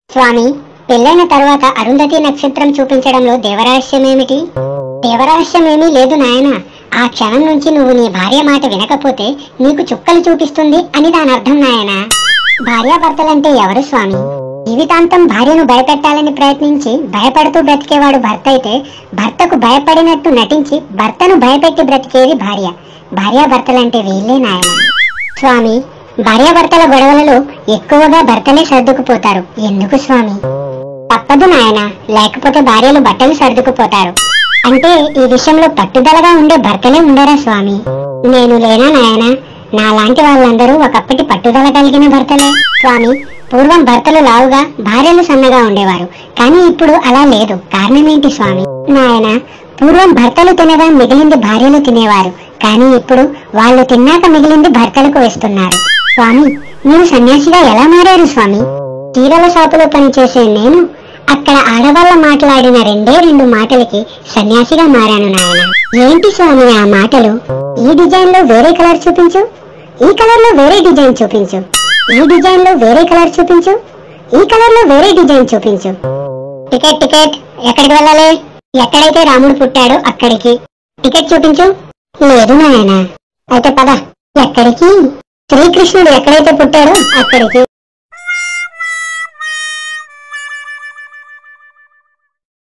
స్వామి, పెళ్ళైన తర్వాత అరుంధతి నక్షత్రం చూపించడంలో దేవరహస్యమేమిటి? దేవరహస్యమేమీ లేదు నాయనా. ఆ క్షణం నుంచి నువ్వు నీ భార్య మాట వినకపోతే నీకు చుక్కలు చూపిస్తుంది అని దాని అర్థం నాయనా. భార్యాభర్తలంటే ఎవరు స్వామి? జీవితాంతం భార్యను భయపెట్టాలని ప్రయత్నించి భయపడుతూ బ్రతికేవాడు భర్త అయితే, భర్తకు భయపడినట్టు నటించి భర్తను భయపెట్టి బ్రతికేది భార్య. భార్యాభర్తలంటే వీళ్ళే నాయనా. స్వామి, భార్యాభర్తల గొడవలలో ఎక్కువగా భర్తలే సర్దుకుపోతారు. ఎందుకు స్వామి? తప్పదు నాయనా, లేకపోతే భార్యలు బట్టలు సర్దుకుపోతారు. అంటే ఈ విషయంలో పట్టుదలగా ఉండే భర్తలే ఉండరా స్వామి? నేను లేనా నాయనా? నాలాంటి వాళ్ళందరూ ఒకప్పటి పట్టుదల కలిగిన భర్తలే స్వామి. పూర్వం భర్తలు లావుగా, భార్యలు సన్నగా ఉండేవారు. కానీ ఇప్పుడు అలా లేదు. కారణమేంటి స్వామి? నాయనా, పూర్వం భర్తలు తినగా మిగిలింది భార్యలు తినేవారు. కానీ ఇప్పుడు వాళ్ళు తిన్నాక మిగిలింది భర్తలకు వేస్తున్నారు. స్వామి, మీరు సన్యాసిగా ఎలా మారారు స్వామి? చీరల షాపులో పనిచేసే నేను అక్కడ ఆడవాళ్ళ మాట్లాడిన రెండు మాటలకి సన్యాసిగా మారాను నాయన. ఏంటి స్వామి ఆ మాటలు? ఈ డిజైన్ లో వేరే కలర్ చూపించు, ఈ కలర్ లో వేరే డిజైన్ చూపించు, ఈ డిజైన్ లో వేరే కలర్ చూపించు, ఈ కలర్ లో వేరే డిజైన్ చూపించు. టికెట్ టికెట్, ఎక్కడికి వెళ్ళాలి? ఎక్కడైతే రాముడు పుట్టాడో అక్కడికి. టికెట్ చూపించు. లేదు నాయన. అయితే పద. ఎక్కడికి? శ్రీకృష్ణుడు ఎక్కడైతే పుట్టాడో అక్కడికి.